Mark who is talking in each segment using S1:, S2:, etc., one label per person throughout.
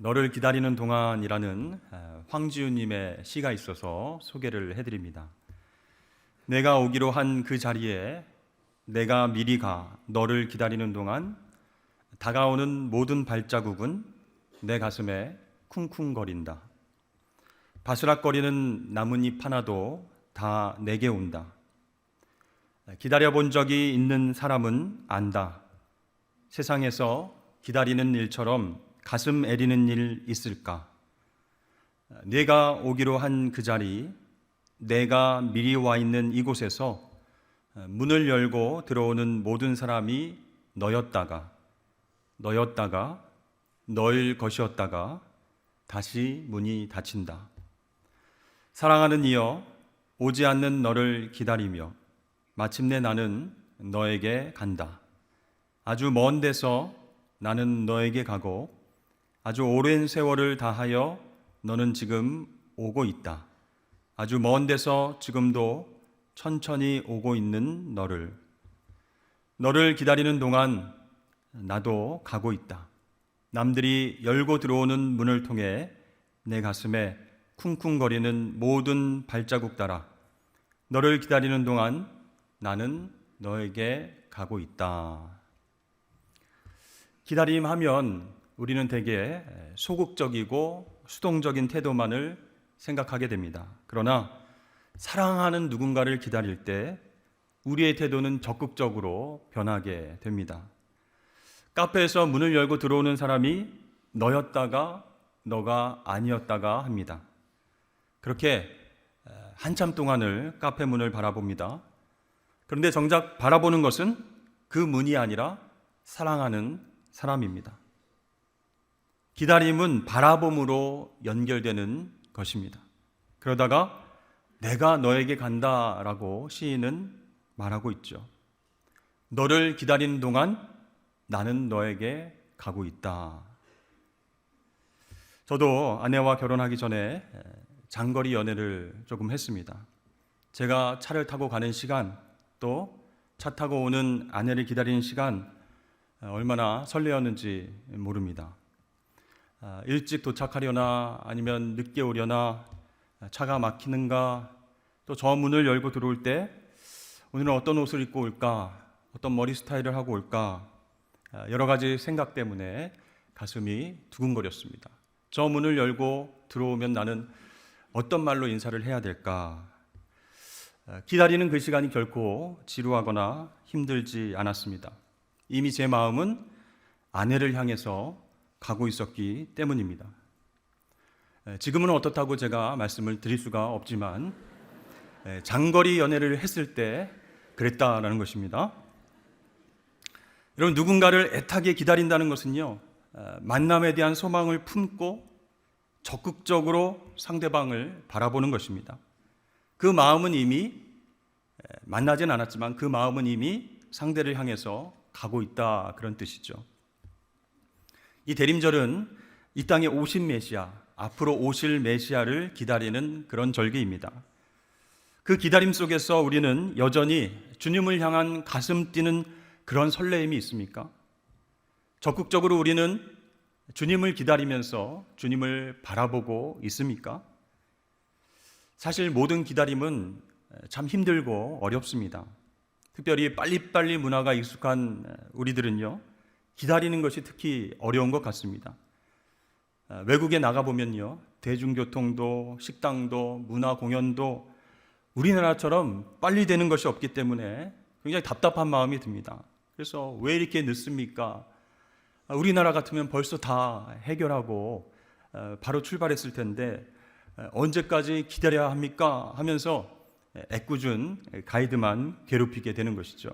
S1: 너를 기다리는 동안이라는 황지우님의 시가 있어서 소개를 해드립니다. 내가 오기로 한 그 자리에 내가 미리 가 너를 기다리는 동안 다가오는 모든 발자국은 내 가슴에 쿵쿵거린다. 바스락거리는 나뭇잎 하나도 다 내게 온다. 기다려본 적이 있는 사람은 안다. 세상에서 기다리는 일처럼 가슴 애리는 일 있을까? 내가 오기로 한 그 자리, 내가 미리 와 있는 이곳에서 문을 열고 들어오는 모든 사람이 너였다가 너일 것이었다가 다시 문이 닫힌다. 사랑하는 이여, 오지 않는 너를 기다리며 마침내 나는 너에게 간다. 아주 먼 데서 나는 너에게 가고 아주 오랜 세월을 다하여 너는 지금 오고 있다. 아주 먼 데서 지금도 천천히 오고 있는 너를 기다리는 동안 나도 가고 있다. 남들이 열고 들어오는 문을 통해 내 가슴에 쿵쿵거리는 모든 발자국 따라 너를 기다리는 동안 나는 너에게 가고 있다. 기다림 하면 우리는 대개 소극적이고 수동적인 태도만을 생각하게 됩니다. 그러나 사랑하는 누군가를 기다릴 때 우리의 태도는 적극적으로 변하게 됩니다. 카페에서 문을 열고 들어오는 사람이 너였다가 너가 아니었다가 합니다. 그렇게 한참 동안을 카페 문을 바라봅니다. 그런데 정작 바라보는 것은 그 문이 아니라 사랑하는 사람입니다. 기다림은 바라봄으로 연결되는 것입니다. 그러다가 내가 너에게 간다라고 시인은 말하고 있죠. 너를 기다리는 동안 나는 너에게 가고 있다. 저도 아내와 결혼하기 전에 장거리 연애를 조금 했습니다. 제가 차를 타고 가는 시간, 또 차 타고 오는 아내를 기다리는 시간 얼마나 설레었는지 모릅니다. 일찍 도착하려나 아니면 늦게 오려나, 차가 막히는가, 또 저 문을 열고 들어올 때 오늘은 어떤 옷을 입고 올까, 어떤 머리 스타일을 하고 올까, 여러 가지 생각 때문에 가슴이 두근거렸습니다. 저 문을 열고 들어오면 나는 어떤 말로 인사를 해야 될까? 기다리는 그 시간이 결코 지루하거나 힘들지 않았습니다. 이미 제 마음은 아내를 향해서 가고 있었기 때문입니다. 지금은 어떻다고 제가 말씀을 드릴 수가 없지만 장거리 연애를 했을 때 그랬다라는 것입니다. 여러분, 누군가를 애타게 기다린다는 것은요, 만남에 대한 소망을 품고 적극적으로 상대방을 바라보는 것입니다. 그 마음은 이미 만나진 않았지만 그 마음은 이미 상대를 향해서 가고 있다, 그런 뜻이죠. 이 대림절은 이 땅에 오신 메시아, 앞으로 오실 메시아를 기다리는 그런 절기입니다. 그 기다림 속에서 우리는 여전히 주님을 향한 가슴 뛰는 그런 설레임이 있습니까? 적극적으로 우리는 주님을 기다리면서 주님을 바라보고 있습니까? 사실 모든 기다림은 참 힘들고 어렵습니다. 특별히 빨리빨리 문화가 익숙한 우리들은요, 기다리는 것이 특히 어려운 것 같습니다. 외국에 나가보면요, 대중교통도 식당도 문화 공연도 우리나라처럼 빨리 되는 것이 없기 때문에 굉장히 답답한 마음이 듭니다. 그래서 왜 이렇게 늦습니까? 우리나라 같으면 벌써 다 해결하고 바로 출발했을 텐데 언제까지 기다려야 합니까? 하면서 애꿎은 가이드만 괴롭히게 되는 것이죠.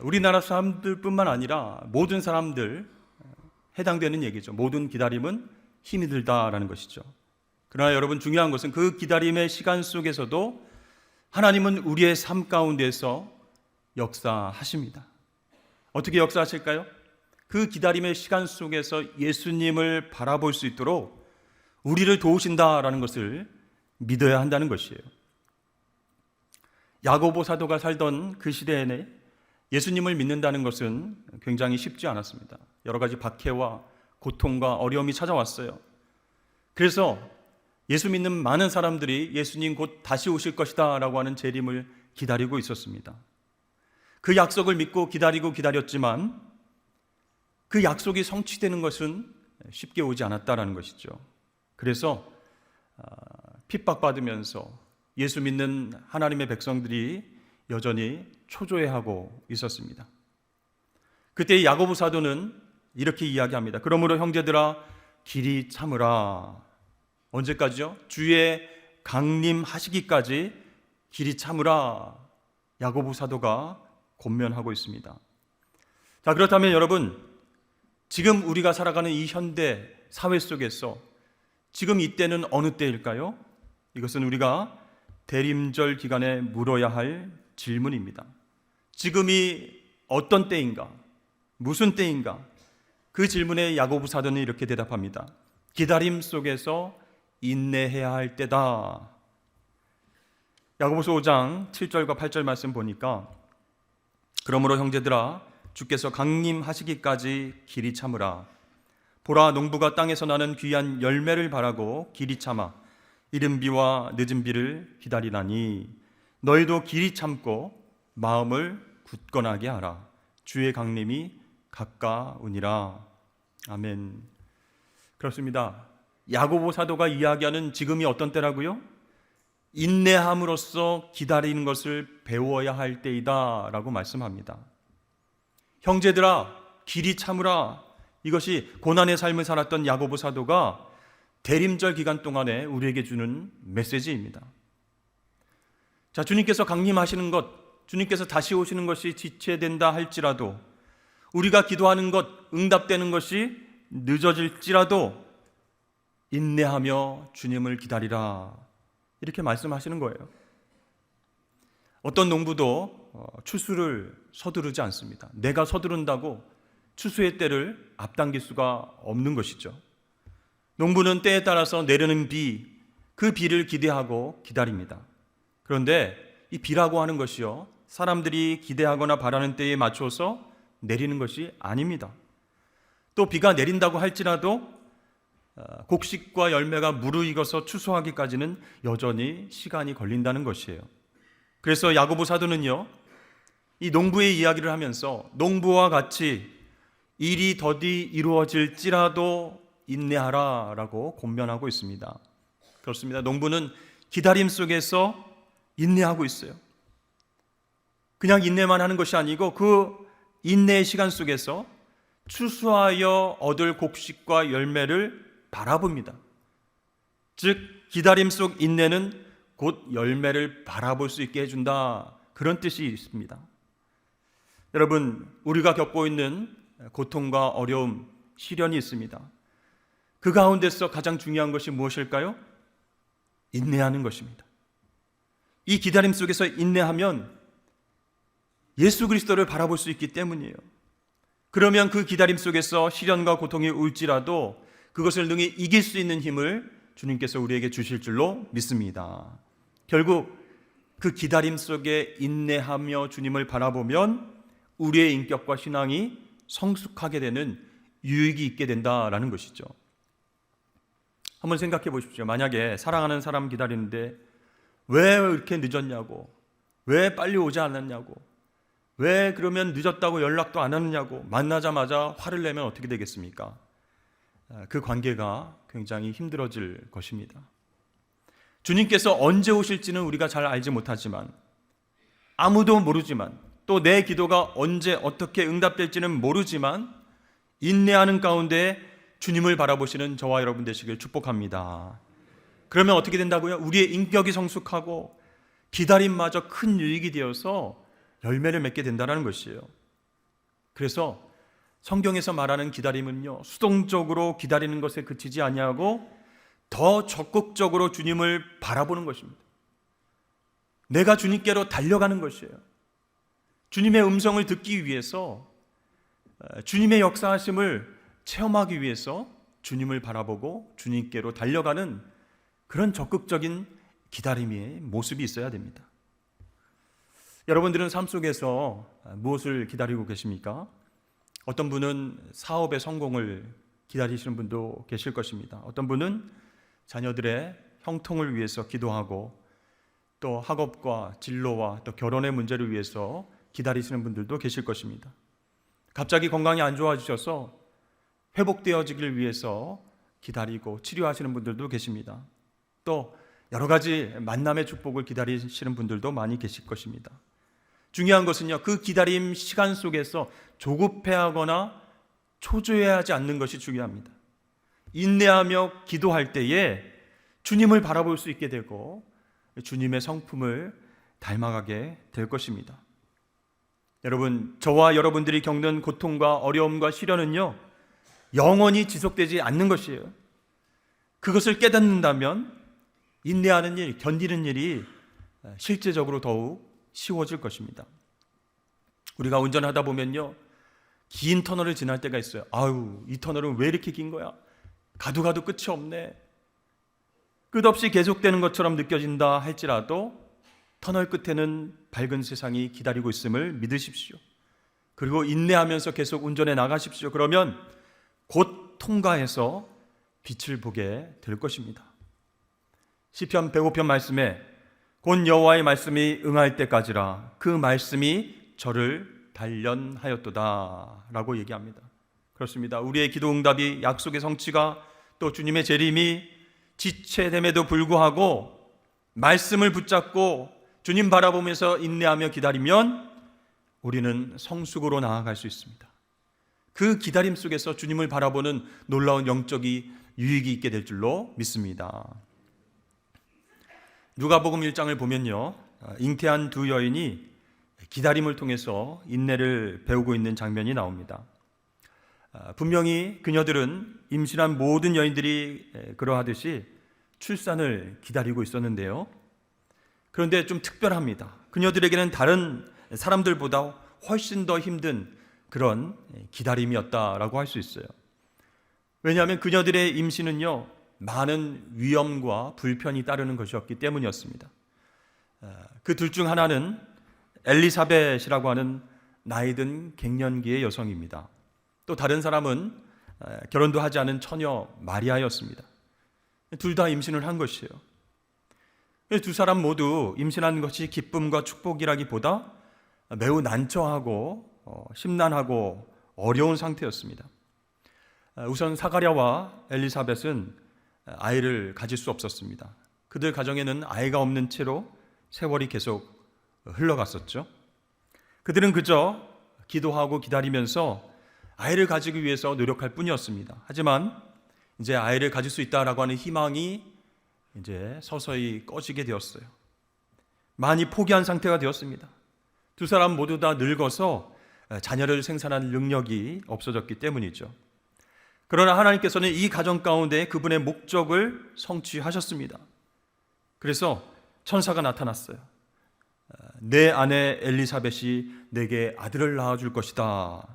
S1: 우리나라 사람들뿐만 아니라 모든 사람들 해당되는 얘기죠. 모든 기다림은 힘이 들다라는 것이죠. 그러나 여러분, 중요한 것은 그 기다림의 시간 속에서도 하나님은 우리의 삶 가운데서 역사하십니다. 어떻게 역사하실까요? 그 기다림의 시간 속에서 예수님을 바라볼 수 있도록 우리를 도우신다라는 것을 믿어야 한다는 것이에요. 야고보 사도가 살던 그 시대에는 예수님을 믿는다는 것은 굉장히 쉽지 않았습니다. 여러 가지 박해와 고통과 어려움이 찾아왔어요. 그래서 예수 믿는 많은 사람들이 예수님 곧 다시 오실 것이다 라고 하는 재림을 기다리고 있었습니다. 그 약속을 믿고 기다렸지만 그 약속이 성취되는 것은 쉽게 오지 않았다라는 것이죠. 그래서 핍박받으면서 예수 믿는 하나님의 백성들이 여전히 초조해하고 있었습니다. 그때 야고보 사도는 이렇게 이야기합니다. 그러므로 형제들아 길이 참으라. 언제까지요? 주의 강림하시기까지 길이 참으라. 야고보 사도가 권면하고 있습니다. 자, 그렇다면 여러분, 지금 우리가 살아가는 이 현대 사회 속에서 지금 이때는 어느 때일까요? 이것은 우리가 대림절 기간에 물어야 할 질문입니다. 지금이 어떤 때인가? 무슨 때인가? 그 질문에 야고보 사도는 이렇게 대답합니다. 기다림 속에서 인내해야 할 때다. 야고보서 5장 7절과 8절 말씀 보니까 그러므로 형제들아 주께서 강림하시기까지 길이 참으라. 보라 농부가 땅에서 나는 귀한 열매를 바라고 길이 참아 이른 비와 늦은 비를 기다리나니 너희도 길이 참고 마음을 굳건하게 하라. 주의 강림이 가까우니라. 아멘. 그렇습니다. 야고보 사도가 이야기하는 지금이 어떤 때라고요? 인내함으로써 기다리는 것을 배워야 할 때이다 라고 말씀합니다. 형제들아 길이 참으라. 이것이 고난의 삶을 살았던 야고보 사도가 대림절 기간 동안에 우리에게 주는 메시지입니다. 자, 주님께서 강림하시는 것, 주님께서 다시 오시는 것이 지체된다 할지라도, 우리가 기도하는 것, 응답되는 것이 늦어질지라도 인내하며 주님을 기다리라. 이렇게 말씀하시는 거예요. 어떤 농부도 추수를 서두르지 않습니다. 내가 서두른다고 추수의 때를 앞당길 수가 없는 것이죠. 농부는 때에 따라서 내리는 비, 그 비를 기대하고 기다립니다. 그런데 이 비라고 하는 것이요, 사람들이 기대하거나 바라는 때에 맞춰서 내리는 것이 아닙니다. 또 비가 내린다고 할지라도 곡식과 열매가 무르익어서 추수하기까지는 여전히 시간이 걸린다는 것이에요. 그래서 야고보 사도는요, 이 농부의 이야기를 하면서 농부와 같이 일이 더디 이루어질지라도 인내하라 라고 권면하고 있습니다. 그렇습니다. 농부는 기다림 속에서 인내하고 있어요. 그냥 인내만 하는 것이 아니고 그 인내의 시간 속에서 추수하여 얻을 곡식과 열매를 바라봅니다. 즉 기다림 속 인내는 곧 열매를 바라볼 수 있게 해준다, 그런 뜻이 있습니다. 여러분, 우리가 겪고 있는 고통과 어려움, 시련이 있습니다. 그 가운데서 가장 중요한 것이 무엇일까요? 인내하는 것입니다. 이 기다림 속에서 인내하면 예수 그리스도를 바라볼 수 있기 때문이에요. 그러면 그 기다림 속에서 시련과 고통이 올지라도 그것을 능히 이길 수 있는 힘을 주님께서 우리에게 주실 줄로 믿습니다. 결국 그 기다림 속에 인내하며 주님을 바라보면 우리의 인격과 신앙이 성숙하게 되는 유익이 있게 된다라는 것이죠. 한번 생각해 보십시오. 만약에 사랑하는 사람 기다리는데 왜 이렇게 늦었냐고, 왜 빨리 오지 않았냐고, 왜 그러면 늦었다고 연락도 안 하느냐고 만나자마자 화를 내면 어떻게 되겠습니까? 그 관계가 굉장히 힘들어질 것입니다. 주님께서 언제 오실지는 우리가 잘 알지 못하지만, 아무도 모르지만, 또 내 기도가 언제 어떻게 응답될지는 모르지만 인내하는 가운데 주님을 바라보시는 저와 여러분 되시길 축복합니다. 그러면 어떻게 된다고요? 우리의 인격이 성숙하고 기다림마저 큰 유익이 되어서 열매를 맺게 된다는 것이에요. 그래서 성경에서 말하는 기다림은요, 수동적으로 기다리는 것에 그치지 아니하고 더 적극적으로 주님을 바라보는 것입니다. 내가 주님께로 달려가는 것이에요. 주님의 음성을 듣기 위해서, 주님의 역사하심을 체험하기 위해서 주님을 바라보고 주님께로 달려가는 그런 적극적인 기다림의 모습이 있어야 됩니다. 여러분들은 삶 속에서 무엇을 기다리고 계십니까? 어떤 분은 사업의 성공을 기다리시는 분도 계실 것입니다. 어떤 분은 자녀들의 형통을 위해서 기도하고 또 학업과 진로와 또 결혼의 문제를 위해서 기다리시는 분들도 계실 것입니다. 갑자기 건강이 안 좋아지셔서 회복되어지길 위해서 기다리고 치료하시는 분들도 계십니다. 또 여러 가지 만남의 축복을 기다리시는 분들도 많이 계실 것입니다. 중요한 것은요, 그 기다림 시간 속에서 조급해하거나 초조해하지 않는 것이 중요합니다. 인내하며 기도할 때에 주님을 바라볼 수 있게 되고 주님의 성품을 닮아가게 될 것입니다. 여러분, 저와 여러분들이 겪는 고통과 어려움과 시련은요, 영원히 지속되지 않는 것이에요. 그것을 깨닫는다면 인내하는 일, 견디는 일이 실제적으로 더욱 쉬워질 것입니다. 우리가 운전하다 보면요, 긴 터널을 지날 때가 있어요. 아유, 이 터널은 왜 이렇게 긴 거야? 가도 끝이 없네. 끝없이 계속되는 것처럼 느껴진다 할지라도 터널 끝에는 밝은 세상이 기다리고 있음을 믿으십시오. 그리고 인내하면서 계속 운전해 나가십시오. 그러면 곧 통과해서 빛을 보게 될 것입니다. 시편 105편 말씀에 곧 여호와의 말씀이 응할 때까지라 그 말씀이 저를 단련하였도다 라고 얘기합니다. 그렇습니다. 우리의 기도 응답이, 약속의 성취가, 또 주님의 재림이 지체됨에도 불구하고 말씀을 붙잡고 주님 바라보면서 인내하며 기다리면 우리는 성숙으로 나아갈 수 있습니다. 그 기다림 속에서 주님을 바라보는 놀라운 영적인 유익이 있게 될 줄로 믿습니다. 누가복음 1장을 보면요, 잉태한 두 여인이 기다림을 통해서 인내를 배우고 있는 장면이 나옵니다. 분명히 그녀들은 임신한 모든 여인들이 그러하듯이 출산을 기다리고 있었는데요, 그런데 좀 특별합니다. 그녀들에게는 다른 사람들보다 훨씬 더 힘든 그런 기다림이었다라고 할 수 있어요. 왜냐하면 그녀들의 임신은요, 많은 위험과 불편이 따르는 것이었기 때문이었습니다. 그 둘 중 하나는 엘리사벳이라고 하는 나이든 갱년기의 여성입니다. 또 다른 사람은 결혼도 하지 않은 처녀 마리아였습니다. 둘 다 임신을 한 것이에요. 두 사람 모두 임신한 것이 기쁨과 축복이라기보다 매우 난처하고 심란하고 어려운 상태였습니다. 우선 사가랴와 엘리사벳은 아이를 가질 수 없었습니다. 그들 가정에는 아이가 없는 채로 세월이 계속 흘러갔었죠. 그들은 그저 기도하고 기다리면서 아이를 가지기 위해서 노력할 뿐이었습니다. 하지만 이제 아이를 가질 수 있다라고 하는 희망이 이제 서서히 꺼지게 되었어요. 많이 포기한 상태가 되었습니다. 두 사람 모두 다 늙어서 자녀를 생산할 능력이 없어졌기 때문이죠. 그러나 하나님께서는 이 가정 가운데 그분의 목적을 성취하셨습니다. 그래서 천사가 나타났어요. 내 아내 엘리사벳이 내게 아들을 낳아줄 것이다.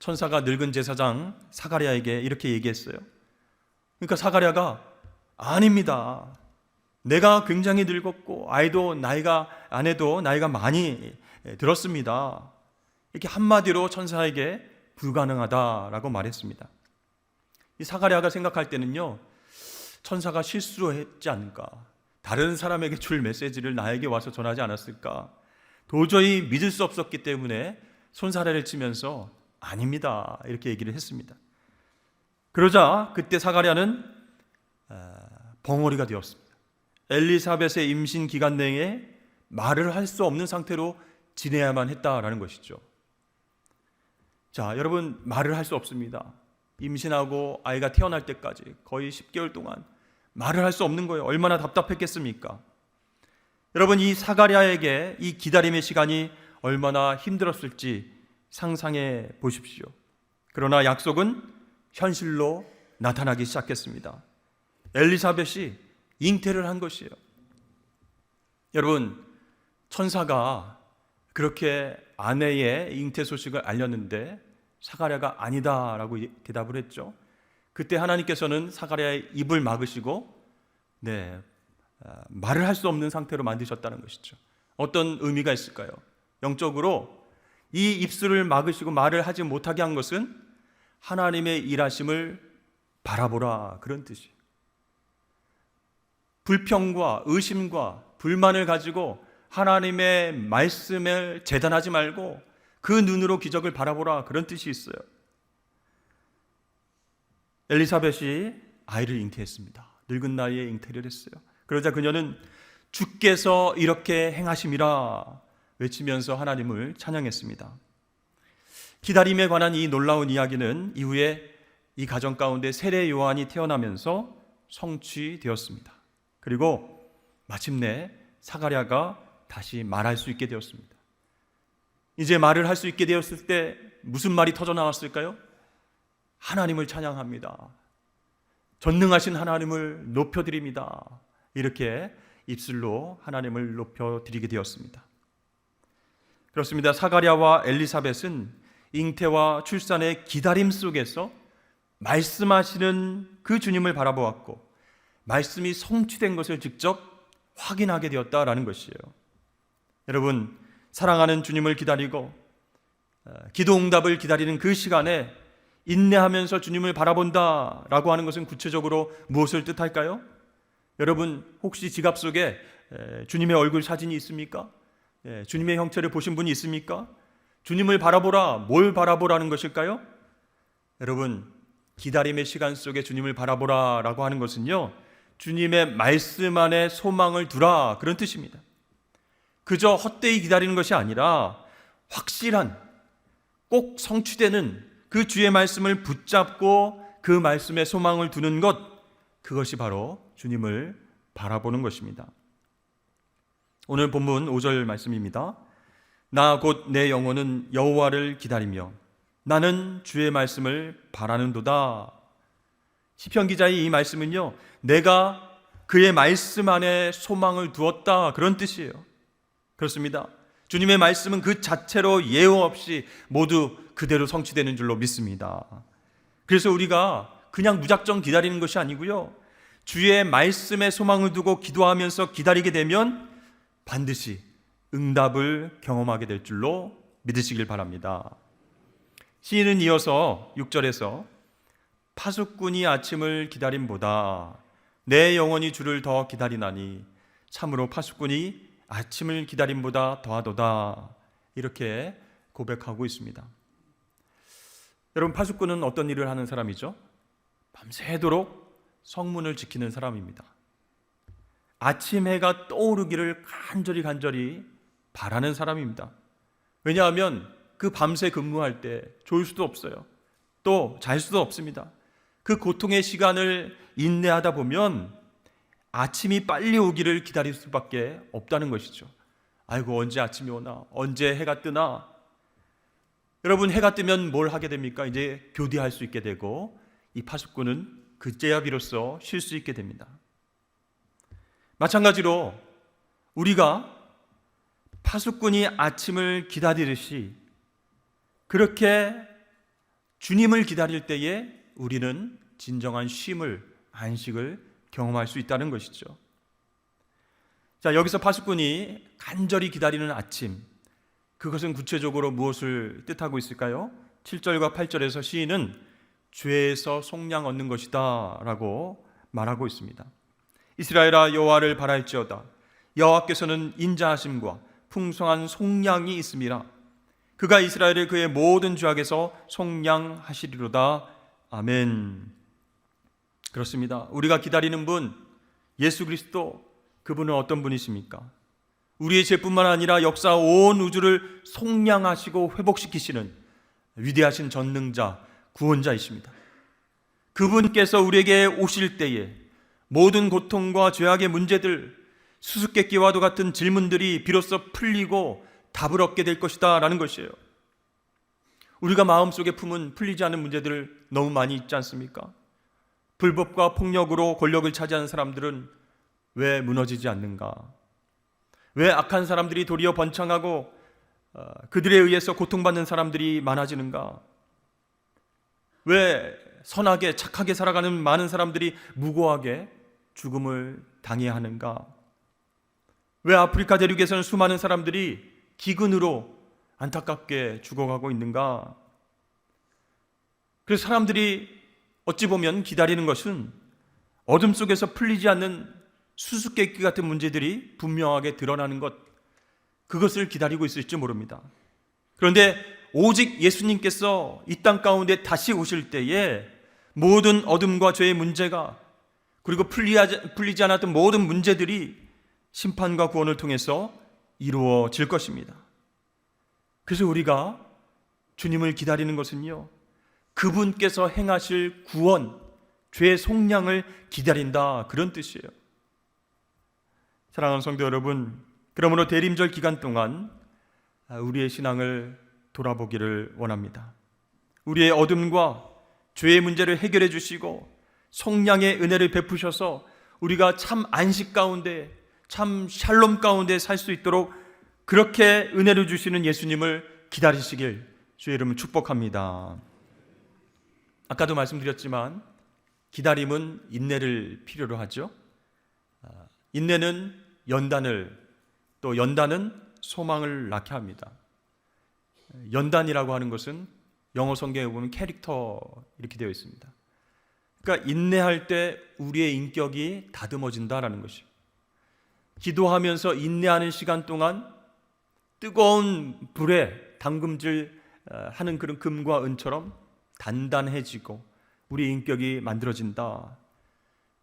S1: 천사가 늙은 제사장 사가랴에게 이렇게 얘기했어요. 그러니까 사가랴가 아닙니다. 내가 굉장히 늙었고 아내도 나이가 많이 들었습니다. 이렇게 한마디로 천사에게 불가능하다라고 말했습니다. 이 사가랴가 생각할 때는요, 천사가 실수했지 않을까, 다른 사람에게 줄 메시지를 나에게 와서 전하지 않았을까, 도저히 믿을 수 없었기 때문에 손사래를 치면서 아닙니다 이렇게 얘기를 했습니다. 그러자 그때 사가랴는 벙어리가 되었습니다. 엘리사벳의 임신 기간 내에 말을 할 수 없는 상태로 지내야만 했다라는 것이죠. 자, 여러분, 말을 할 수 없습니다. 임신하고 아이가 태어날 때까지 거의 10개월 동안 말을 할 수 없는 거예요. 얼마나 답답했겠습니까? 여러분, 이 사가랴에게 이 기다림의 시간이 얼마나 힘들었을지 상상해 보십시오. 그러나 약속은 현실로 나타나기 시작했습니다. 엘리사벳이 잉태를 한 것이에요. 여러분, 천사가 그렇게 아내의 잉태 소식을 알렸는데 사가랴가 아니다라고 대답을 했죠. 그때 하나님께서는 사가랴의 입을 막으시고 말을 할 수 없는 상태로 만드셨다는 것이죠. 어떤 의미가 있을까요? 영적으로 이 입술을 막으시고 말을 하지 못하게 한 것은 하나님의 일하심을 바라보라, 그런 뜻이에요. 불평과 의심과 불만을 가지고 하나님의 말씀을 재단하지 말고 그 눈으로 기적을 바라보라, 그런 뜻이 있어요. 엘리사벳이 아이를 잉태했습니다. 늙은 나이에 잉태를 했어요. 그러자 그녀는 주께서 이렇게 행하심이라 외치면서 하나님을 찬양했습니다. 기다림에 관한 이 놀라운 이야기는 이후에 이 가정 가운데 세례 요한이 태어나면서 성취되었습니다. 그리고 마침내 사가랴가 다시 말할 수 있게 되었습니다. 이제 말을 할 수 있게 되었을 때 무슨 말이 터져 나왔을까요? 하나님을 찬양합니다. 전능하신 하나님을 높여드립니다. 이렇게 입술로 하나님을 높여드리게 되었습니다. 그렇습니다. 사가랴와 엘리사벳은 잉태와 출산의 기다림 속에서 말씀하시는 그 주님을 바라보았고 말씀이 성취된 것을 직접 확인하게 되었다라는 것이에요. 여러분, 사랑하는 주님을 기다리고 기도 응답을 기다리는 그 시간에 인내하면서 주님을 바라본다라고 하는 것은 구체적으로 무엇을 뜻할까요? 여러분, 혹시 지갑 속에 주님의 얼굴 사진이 있습니까? 주님의 형체를 보신 분이 있습니까? 주님을 바라보라, 뭘 바라보라는 것일까요? 여러분, 기다림의 시간 속에 주님을 바라보라라고 하는 것은요, 주님의 말씀 안에 소망을 두라, 그런 뜻입니다. 그저 헛되이 기다리는 것이 아니라 확실한, 꼭 성취되는 그 주의 말씀을 붙잡고 그 말씀에 소망을 두는 것, 그것이 바로 주님을 바라보는 것입니다. 오늘 본문 5절 말씀입니다. 나 곧 내 영혼은 여호와를 기다리며 나는 주의 말씀을 바라는도다. 시편 기자의 이 말씀은요, 내가 그의 말씀 안에 소망을 두었다, 그런 뜻이에요. 그렇습니다. 주님의 말씀은 그 자체로 예우 없이 모두 그대로 성취되는 줄로 믿습니다. 그래서 우리가 그냥 무작정 기다리는 것이 아니고요, 주의 말씀에 소망을 두고 기도하면서 기다리게 되면 반드시 응답을 경험하게 될 줄로 믿으시길 바랍니다. 시인은 이어서 6절에서 파수꾼이 아침을 기다림보다 내 영혼이 주를 더 기다리나니 참으로 파수꾼이 아침을 기다림보다 더하도다, 이렇게 고백하고 있습니다. 여러분, 파수꾼은 어떤 일을 하는 사람이죠? 밤새도록 성문을 지키는 사람입니다. 아침 해가 떠오르기를 간절히 바라는 사람입니다. 왜냐하면 그 밤새 근무할 때 졸 수도 없어요. 또 잘 수도 없습니다. 그 고통의 시간을 인내하다 보면 아침이 빨리 오기를 기다릴 수밖에 없다는 것이죠. 아이고, 언제 아침이 오나, 언제 해가 뜨나. 여러분, 해가 뜨면 뭘 하게 됩니까? 이제 교대할 수 있게 되고 이 파수꾼은 그제야 비로소 쉴 수 있게 됩니다. 마찬가지로 우리가 파수꾼이 아침을 기다리듯이 그렇게 주님을 기다릴 때에 우리는 진정한 쉼을, 안식을 경험할 수 있다는 것이죠. 자, 여기서 파수꾼이 간절히 기다리는 아침, 그것은 구체적으로 무엇을 뜻하고 있을까요? 7절과 8절에서 시인은 죄에서 속량 얻는 것이다 라고 말하고 있습니다. 이스라엘아, 여호와를 바랄지어다. 여호와께서는 인자하심과 풍성한 속량이 있음이라. 그가 이스라엘을 그의 모든 죄악에서 속량하시리로다. 아멘. 그렇습니다. 우리가 기다리는 분, 예수 그리스도, 그분은 어떤 분이십니까? 우리의 죄뿐만 아니라 역사 온 우주를 속량하시고 회복시키시는 위대하신 전능자, 구원자이십니다. 그분께서 우리에게 오실 때에 모든 고통과 죄악의 문제들, 수수께끼와도 같은 질문들이 비로소 풀리고 답을 얻게 될 것이다 라는 것이에요. 우리가 마음속에 품은 풀리지 않은 문제들 너무 많이 있지 않습니까? 불법과 폭력으로 권력을 차지하는 사람들은 왜 무너지지 않는가? 왜 악한 사람들이 도리어 번창하고 그들에 의해서 고통받는 사람들이 많아지는가? 왜 선하게 착하게 살아가는 많은 사람들이 무고하게 죽음을 당해야 하는가? 왜 아프리카 대륙에서는 수많은 사람들이 기근으로 안타깝게 죽어가고 있는가? 그래서 사람들이 어찌 보면 기다리는 것은 어둠 속에서 풀리지 않는 수수께끼 같은 문제들이 분명하게 드러나는 것, 그것을 기다리고 있을지 모릅니다. 그런데 오직 예수님께서 이 땅 가운데 다시 오실 때에 모든 어둠과 죄의 문제가, 그리고 풀리지 않았던 모든 문제들이 심판과 구원을 통해서 이루어질 것입니다. 그래서 우리가 주님을 기다리는 것은요, 그분께서 행하실 구원, 죄의 속량을 기다린다, 그런 뜻이에요. 사랑하는 성도 여러분, 그러므로 대림절 기간 동안 우리의 신앙을 돌아보기를 원합니다. 우리의 어둠과 죄의 문제를 해결해 주시고 속량의 은혜를 베푸셔서 우리가 참 안식 가운데, 참 샬롬 가운데 살 수 있도록 그렇게 은혜를 주시는 예수님을 기다리시길 주의 이름으로 축복합니다. 아까도 말씀드렸지만 기다림은 인내를 필요로 하죠. 인내는 연단을, 또 연단은 소망을 낳게 합니다. 연단이라고 하는 것은 영어 성경에 보면 캐릭터 이렇게 되어 있습니다. 그러니까 인내할 때 우리의 인격이 다듬어진다라는 것이죠. 기도하면서 인내하는 시간 동안 뜨거운 불에 담금질 하는 그런 금과 은처럼 단단해지고 우리의 인격이 만들어진다.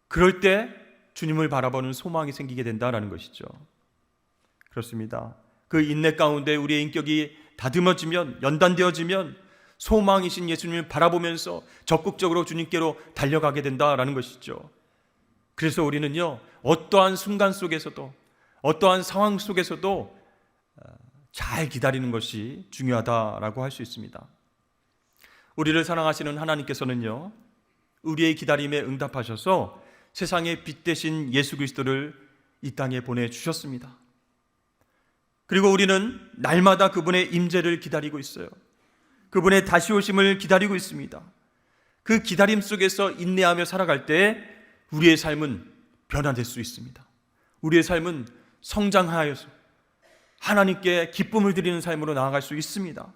S1: 그럴 때 주님을 바라보는 소망이 생기게 된다라는 것이죠. 그렇습니다. 그 인내 가운데 우리의 인격이 다듬어지면, 연단되어지면 소망이신 예수님을 바라보면서 적극적으로 주님께로 달려가게 된다라는 것이죠. 그래서 우리는요, 어떠한 순간 속에서도, 어떠한 상황 속에서도 잘 기다리는 것이 중요하다라고 할 수 있습니다. 우리를 사랑하시는 하나님께서는요, 우리의 기다림에 응답하셔서 세상의 빛 대신 예수 그리스도를 이 땅에 보내주셨습니다. 그리고 우리는 날마다 그분의 임재를 기다리고 있어요. 그분의 다시 오심을 기다리고 있습니다. 그 기다림 속에서 인내하며 살아갈 때 우리의 삶은 변화될 수 있습니다. 우리의 삶은 성장하여서 하나님께 기쁨을 드리는 삶으로 나아갈 수 있습니다.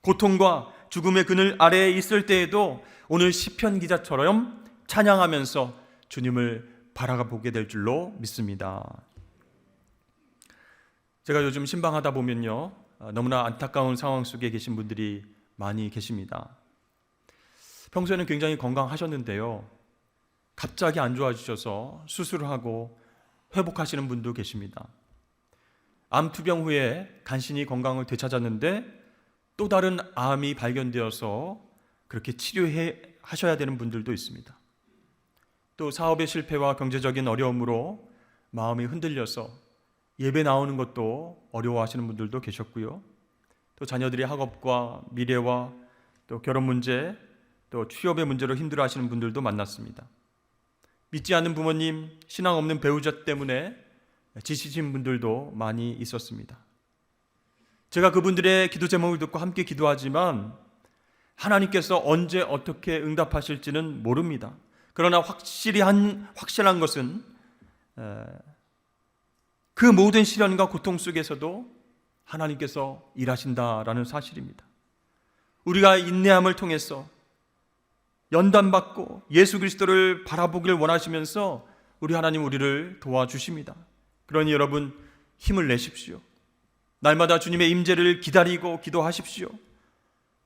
S1: 고통과 죽음의 그늘 아래에 있을 때에도 오늘 시편 기자처럼 찬양하면서 주님을 바라보게 될 줄로 믿습니다. 제가 요즘 신방하다 보면요, 너무나 안타까운 상황 속에 계신 분들이 많이 계십니다. 평소에는 굉장히 건강하셨는데요, 갑자기 안 좋아지셔서 수술을 하고 회복하시는 분도 계십니다. 암 투병 후에 간신히 건강을 되찾았는데 또 다른 암이 발견되어서 그렇게 치료하셔야 되는 분들도 있습니다. 또 사업의 실패와 경제적인 어려움으로 마음이 흔들려서 예배 나오는 것도 어려워하시는 분들도 계셨고요. 또 자녀들의 학업과 미래와 또 결혼 문제, 또 취업의 문제로 힘들어하시는 분들도 만났습니다. 믿지 않는 부모님, 신앙 없는 배우자 때문에 지치신 분들도 많이 있었습니다. 제가 그분들의 기도 제목을 듣고 함께 기도하지만 하나님께서 언제 어떻게 응답하실지는 모릅니다. 그러나 확실한 것은 그 모든 시련과 고통 속에서도 하나님께서 일하신다라는 사실입니다. 우리가 인내함을 통해서 연단받고 예수 그리스도를 바라보길 원하시면서 우리 하나님 우리를 도와주십니다. 그러니 여러분 힘을 내십시오. 날마다 주님의 임재를 기다리고 기도하십시오.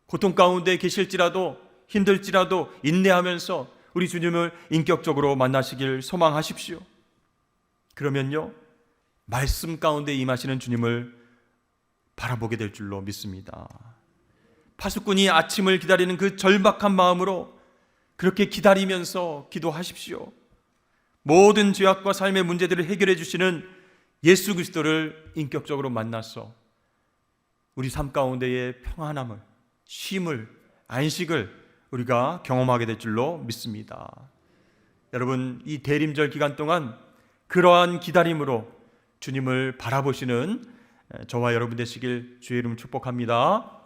S1: 고통 가운데 계실지라도 힘들지라도 인내하면서 우리 주님을 인격적으로 만나시길 소망하십시오. 그러면요, 말씀 가운데 임하시는 주님을 바라보게 될 줄로 믿습니다. 파수꾼이 아침을 기다리는 그 절박한 마음으로 그렇게 기다리면서 기도하십시오. 모든 죄악과 삶의 문제들을 해결해 주시는 예수 그리스도를 인격적으로 만나서 우리 삶 가운데의 평안함을, 쉼을, 안식을 우리가 경험하게 될 줄로 믿습니다. 여러분, 이 대림절 기간 동안 그러한 기다림으로 주님을 바라보시는 저와 여러분 되시길 주의 이름으로 축복합니다.